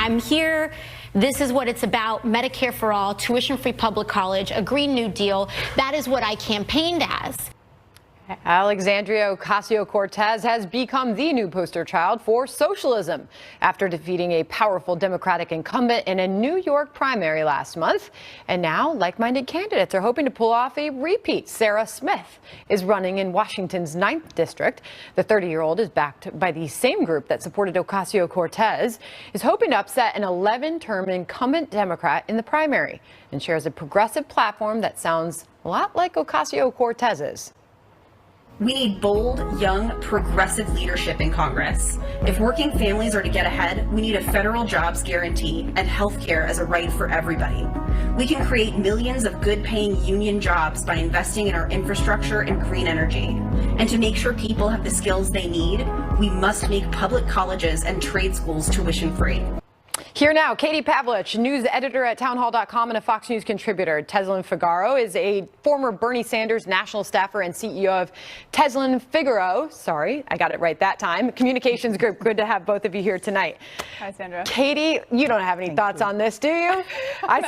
I'm here. This is what it's about. Medicare for all, tuition-free public college, a Green New Deal. That is what I campaigned as. Alexandria Ocasio-Cortez has become the new poster child for socialism after defeating a powerful Democratic incumbent in a New York primary last month. And now like-minded candidates are hoping to pull off a repeat. Sarah Smith is running in Washington's 9th district. The 30-year-old is backed by the same group that supported Ocasio-Cortez, is hoping to upset an 11-term incumbent Democrat in the primary, and shares a progressive platform that sounds a lot like Ocasio-Cortez's. We need bold, young, progressive leadership in Congress. If working families are to get ahead, we need a federal jobs guarantee and health care as a right for everybody. We can create millions of good-paying union jobs by investing in our infrastructure and green energy. And to make sure people have the skills they need, we must make public colleges and trade schools tuition-free. Here now, Katie Pavlich, news editor at townhall.com and a Fox News contributor. Teslin Figaro is a former Bernie Sanders national staffer and CEO of Teslin Figaro. Sorry, I got it right that time. Communications group. Good to have both of you here tonight. Hi, Sandra. Katie, you don't have any thoughts on this, do you? I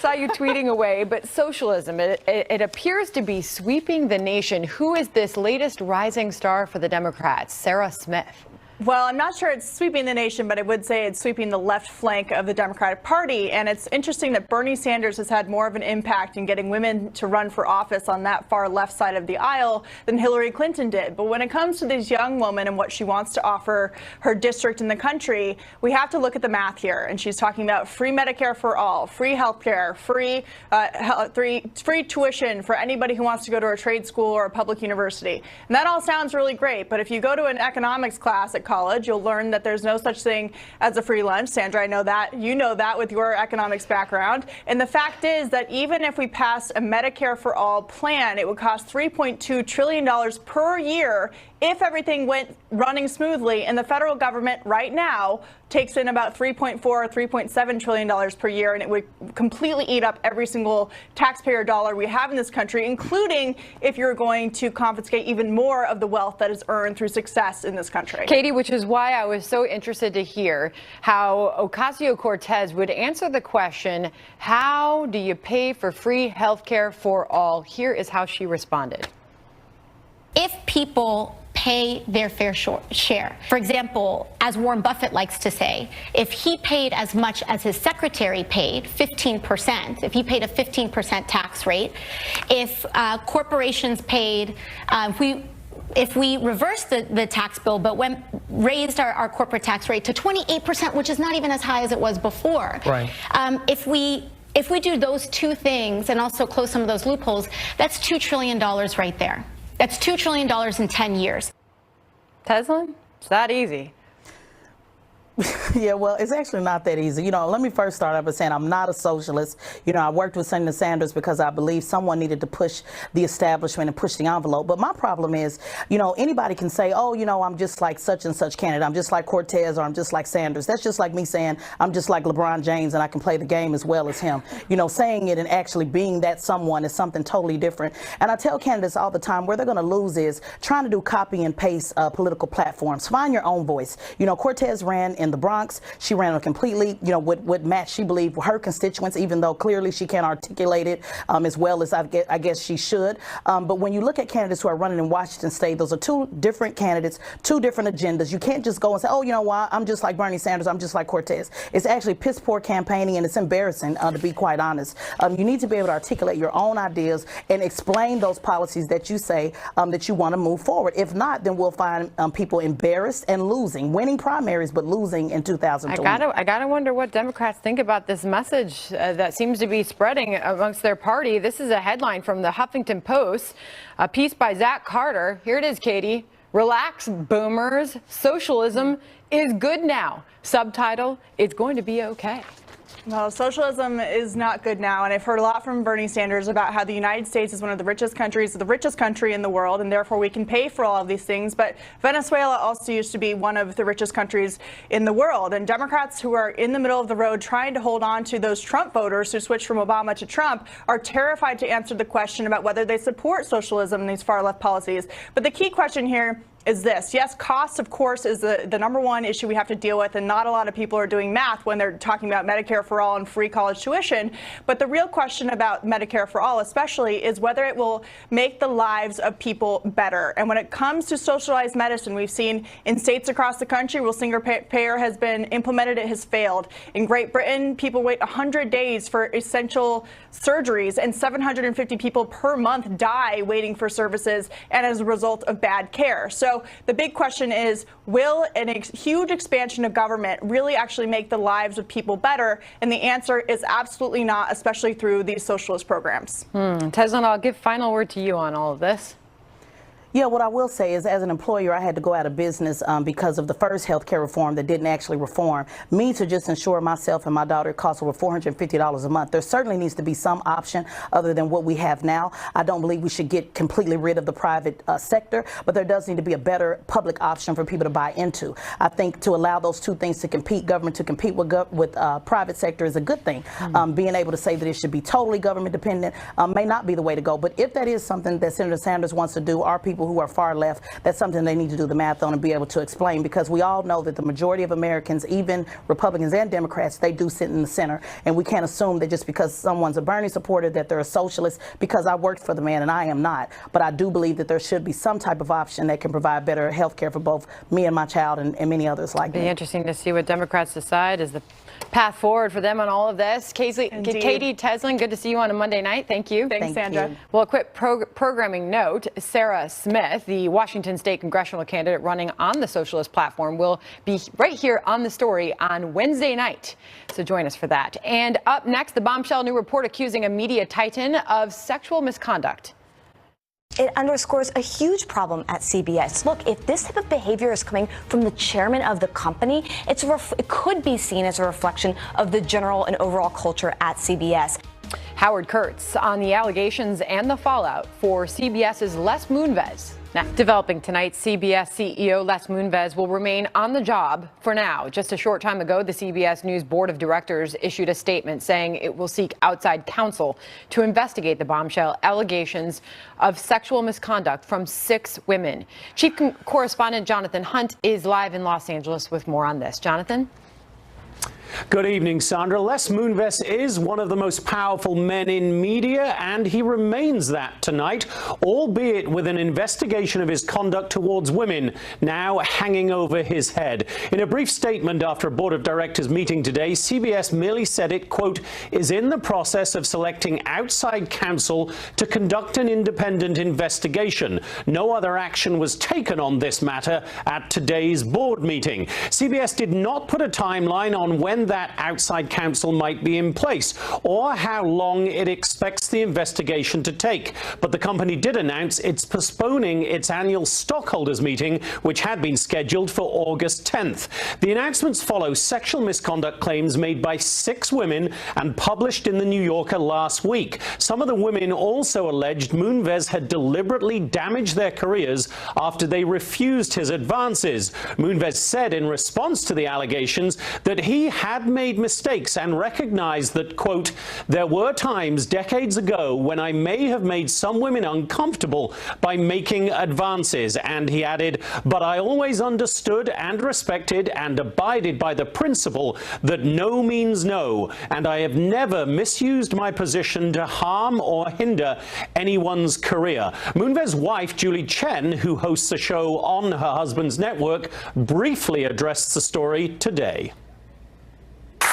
saw you tweeting away, but socialism, it appears to be sweeping the nation. Who is this latest rising star for the Democrats? Sarah Smith. Well, I'm not sure it's sweeping the nation, but I would say it's sweeping the left flank of the Democratic Party. And it's interesting that Bernie Sanders has had more of an impact in getting women to run for office on that far left side of the aisle than Hillary Clinton did. But when it comes to this young woman and what she wants to offer her district in the country, we have to look at the math here. And she's talking about free Medicare for all, free health care, free tuition for anybody who wants to go to a trade school or a public university. And that all sounds really great. But if you go to an economics class at college, you'll learn that there's no such thing as a free lunch. Sandra, I know that. You know that with your economics background. And the fact is that even if we pass a Medicare for all plan, it would cost $3.2 trillion per year if everything went running smoothly. And the federal government right now takes in about $3.4 or $3.7 trillion per year, and it would completely eat up every single taxpayer dollar we have in this country, including if you're going to confiscate even more of the wealth that is earned through success in this country. Katie, which is why I was so interested to hear how Ocasio-Cortez would answer the question, how do you pay for free health care for all? Here is how she responded. If people pay their fair share. For example, as Warren Buffett likes to say, if he paid as much as his secretary paid, 15%, if he paid a 15% tax rate, if corporations paid, if we reversed the tax bill but raised our corporate tax rate to 28%, which is not even as high as it was before. Right. If we do those two things and also close some of those loopholes, that's $2 trillion right there. That's $2 trillion in 10 years. Teslin, it's that easy. Yeah, well, it's actually not that easy. You know, let me first start off by saying I'm not a socialist. You know, I worked with Senator Sanders because I believe someone needed to push the establishment and push the envelope. But my problem is, you know, anybody can say, oh, you know, I'm just like such and such candidate. I'm just like Cortez or I'm just like Sanders. That's just like me saying I'm just like LeBron James and I can play the game as well as him. You know, saying it and actually being that someone is something totally different. And I tell candidates all the time where they're going to lose is trying to do copy and paste political platforms. Find your own voice. You know, Cortez ran in the Bronx. She ran a completely, you know, what match she believed her constituents, even though clearly she can't articulate it as well as I guess she should. But when you look at candidates who are running in Washington State, those are two different candidates, two different agendas. You can't just go and say, oh, you know what, I'm just like Bernie Sanders, I'm just like Cortez. It's actually piss poor campaigning, and it's embarrassing, to be quite honest. You need to be able to articulate your own ideas and explain those policies that you say that you want to move forward. If not, then we'll find people embarrassed and losing, winning primaries, but losing in 2020. I gotta wonder what Democrats think about this message that seems to be spreading amongst their party. This is a headline from the Huffington Post, a piece by Zach Carter. Here it is, Katie. Relax, boomers. Socialism is good now. Subtitle, it's going to be okay. Well, socialism is not good now, and I've heard a lot from Bernie Sanders about how the United States is one of the richest countries, the richest country in the world, and therefore we can pay for all of these things. But Venezuela also used to be one of the richest countries in the world, and Democrats who are in the middle of the road trying to hold on to those Trump voters who switched from Obama to Trump are terrified to answer the question about whether they support socialism and these far left policies. But the key question here is this. Yes, cost, of course, is the number one issue we have to deal with, and not a lot of people are doing math when they're talking about Medicare for all and free college tuition. But the real question about Medicare for all especially is whether it will make the lives of people better. And when it comes to socialized medicine, we've seen in states across the country where single payer has been implemented, it has failed. In Great Britain, people wait 100 days for essential surgeries, and 750 people per month die waiting for services and as a result of bad care. So the big question is, will a huge expansion of government really actually make the lives of people better? And the answer is absolutely not, especially through these socialist programs. Teslin, I'll give final word to you on all of this. Yeah, what I will say is, as an employer, I had to go out of business because of the first health care reform that didn't actually reform me to just insure myself and my daughter. It costs over $450 a month. There certainly needs to be some option other than what we have now. I don't believe we should get completely rid of the private sector, but there does need to be a better public option for people to buy into. I think to allow those two things to compete, government to compete with private sector, is a good thing. Being able to say that it should be totally government dependent may not be the way to go. But if that is something that Senator Sanders wants to do, our people who are far left, that's something they need to do the math on and be able to explain, because we all know that the majority of Americans, even Republicans and Democrats, they do sit in the center, and we can't assume that just because someone's a Bernie supporter that they're a socialist, because I worked for the man and I am not. But I do believe that there should be some type of option that can provide better health care for both me and my child and many others like me. It'll be interesting to see what Democrats decide is the path forward for them on all of this. Katie Teslin, good to see you on a Monday night. Thank you. Thanks, Sandra. Well, a quick programming note. Sarah Smith, the Washington State congressional candidate running on the socialist platform, will be right here on The Story on Wednesday night. So join us for that. And up next, the bombshell new report accusing a media titan of sexual misconduct. It underscores a huge problem at CBS. Look, if this type of behavior is coming from the chairman of the company, it could be seen as a reflection of the general and overall culture at CBS. Howard Kurtz on the allegations and the fallout for CBS's Les Moonves. Now, developing tonight, CBS CEO Les Moonves will remain on the job for now. Just a short time ago, the CBS News Board of Directors issued a statement saying it will seek outside counsel to investigate the bombshell allegations of sexual misconduct from 6 women. Chief correspondent Jonathan Hunt is live in Los Angeles with more on this. Jonathan? Good evening, Sandra. Les Moonves is one of the most powerful men in media, and he remains that tonight, albeit with an investigation of his conduct towards women now hanging over his head. In a brief statement after a board of directors meeting today, CBS merely said it, quote, is in the process of selecting outside counsel to conduct an independent investigation. No other action was taken on this matter at today's board meeting. CBS did not put a timeline on when that outside counsel might be in place or how long it expects the investigation to take. But the company did announce it's postponing its annual stockholders meeting, which had been scheduled for August 10th. The announcements follow sexual misconduct claims made by 6 women and published in the New Yorker last week. Some of the women also alleged Moonves had deliberately damaged their careers after they refused his advances. Moonves said in response to the allegations that he had made mistakes and recognized that, quote, there were times decades ago when I may have made some women uncomfortable by making advances. And he added, but I always understood and respected and abided by the principle that no means no, and I have never misused my position to harm or hinder anyone's career. Moonves' wife, Julie Chen, who hosts a show on her husband's network, briefly addressed the story today.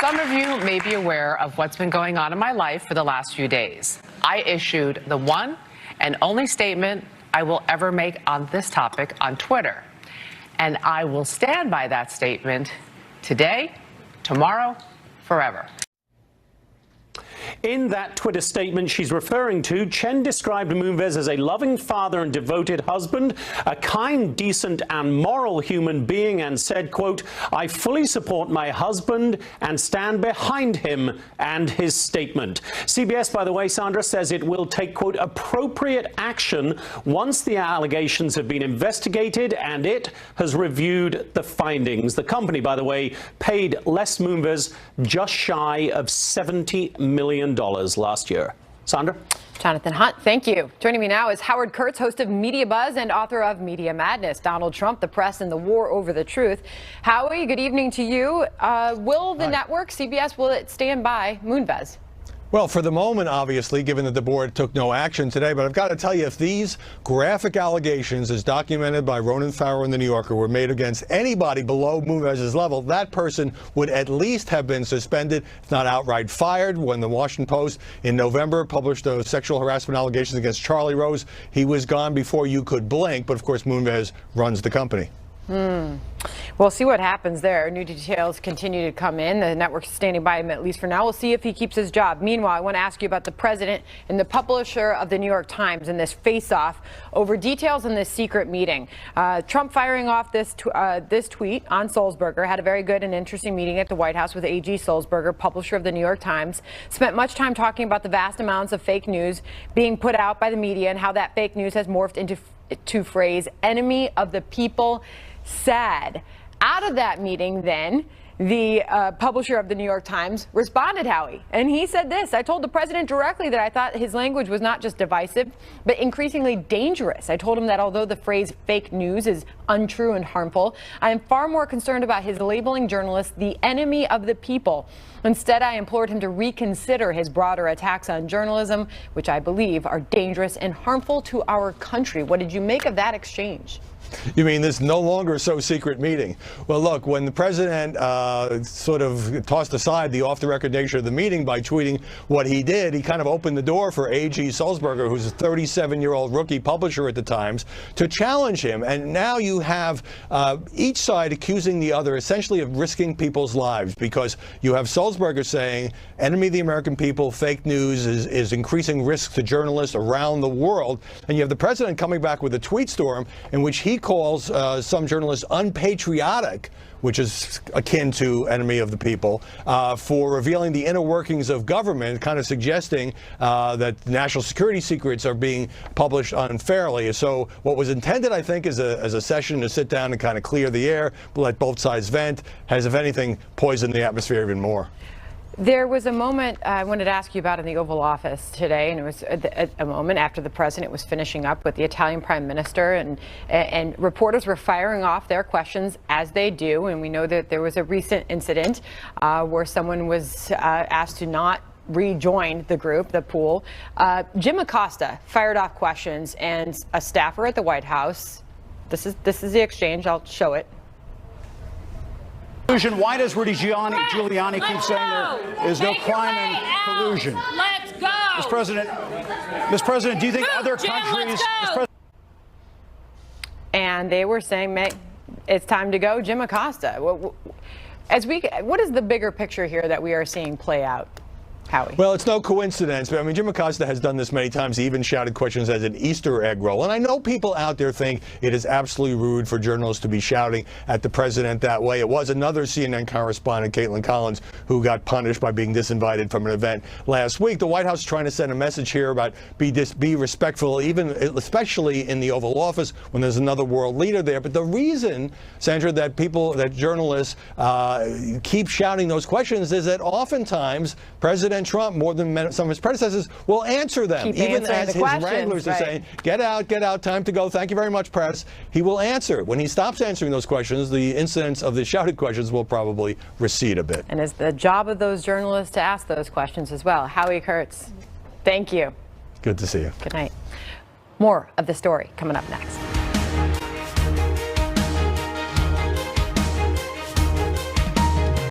Some of you may be aware of what's been going on in my life for the last few days. I issued the one and only statement I will ever make on this topic on Twitter. And I will stand by that statement today, tomorrow, forever. In that Twitter statement she's referring to, Chen described Moonves as a loving father and devoted husband, a kind, decent, and moral human being, and said, quote, I fully support my husband and stand behind him and his statement. CBS, by the way, Sandra, says it will take, quote, appropriate action once the allegations have been investigated and it has reviewed the findings. The company, by the way, paid Les Moonves just shy of $70 million last year. Sandra? Jonathan Hunt, thank you. Joining me now is Howard Kurtz, host of Media Buzz and author of Media Madness, Donald Trump, the Press, and the War Over the Truth. Howie, good evening to you. Will the network, CBS, will it stand by Moonves? Well, for the moment, obviously, given that the board took no action today, but I've got to tell you, if these graphic allegations, as documented by Ronan Farrow in The New Yorker, were made against anybody below Moonves' level, that person would at least have been suspended, if not outright fired. When the Washington Post in November published those sexual harassment allegations against Charlie Rose, he was gone before you could blink, but of course Moonves runs the company. We'll see what happens there. New details continue to come in. The network's standing by him, at least for now. We'll see if he keeps his job. Meanwhile, I want to ask you about the president and the publisher of the New York Times and this face-off over details in this secret meeting. Trump firing off this tweet on Sulzberger, had a very good and interesting meeting at the White House with A.G. Sulzberger, publisher of the New York Times, spent much time talking about the vast amounts of fake news being put out by the media and how that fake news has morphed into phrase enemy of the people. Sad. Out of that meeting, then, the publisher of the New York Times responded, Howie, and he said this: I told the president directly that I thought his language was not just divisive, but increasingly dangerous. I told him that although the phrase fake news is untrue and harmful, I am far more concerned about his labeling journalists the enemy of the people. Instead, I implored him to reconsider his broader attacks on journalism, which I believe are dangerous and harmful to our country. What did you make of that exchange? You mean this no longer so secret meeting? Well, look, when the president sort of tossed aside the off-the-record nature of the meeting by tweeting what he did, he kind of opened the door for A.G. Sulzberger, who's a 37-year-old rookie publisher at the Times, to challenge him. And now you have each side accusing the other essentially of risking people's lives, because you have Sulzberger saying enemy of the American people, fake news is increasing risk to journalists around the world. And you have the president coming back with a tweet storm in which he calls some journalists unpatriotic, which is akin to enemy of the people, for revealing the inner workings of government, kind of suggesting that national security secrets are being published unfairly. So what was intended, I think, as a session to sit down and kind of clear the air, let both sides vent, has, if anything, poisoned the atmosphere even more. There was a moment I wanted to ask you about in the Oval Office today, and it was a moment after the president was finishing up with the Italian prime minister, and reporters were firing off their questions as they do. And we know that there was a recent incident where someone was asked to not rejoin the group, the pool. Jim Acosta fired off questions, and a staffer at the White House. This is the exchange. I'll show it. Why does Rudy Giuliani keep saying there is no crime in collusion? Let's go. Mr. President, do you think other countries... And they were saying, it's time to go, Jim Acosta. What is the bigger picture here that we are seeing play out? Howie. Well, it's no coincidence, but I mean, Jim Acosta has done this many times. He even shouted questions as an Easter egg roll. And I know people out there think it is absolutely rude for journalists to be shouting at the president that way. It was another CNN correspondent, Caitlin Collins, who got punished by being disinvited from an event last week. The White House is trying to send a message here about be respectful, especially in the Oval Office when there's another world leader there. But the reason, Sandra, that journalists keep shouting those questions is that oftentimes President Trump, more than some of his predecessors, will answer them. Even as his wranglers are saying, get out, time to go, thank you very much, press. He will answer. When he stops answering those questions, the incidence of the shouted questions will probably recede a bit. And it's the job of those journalists to ask those questions as well. Howie Kurtz, thank you. Good to see you. Good night. More of the story coming up next.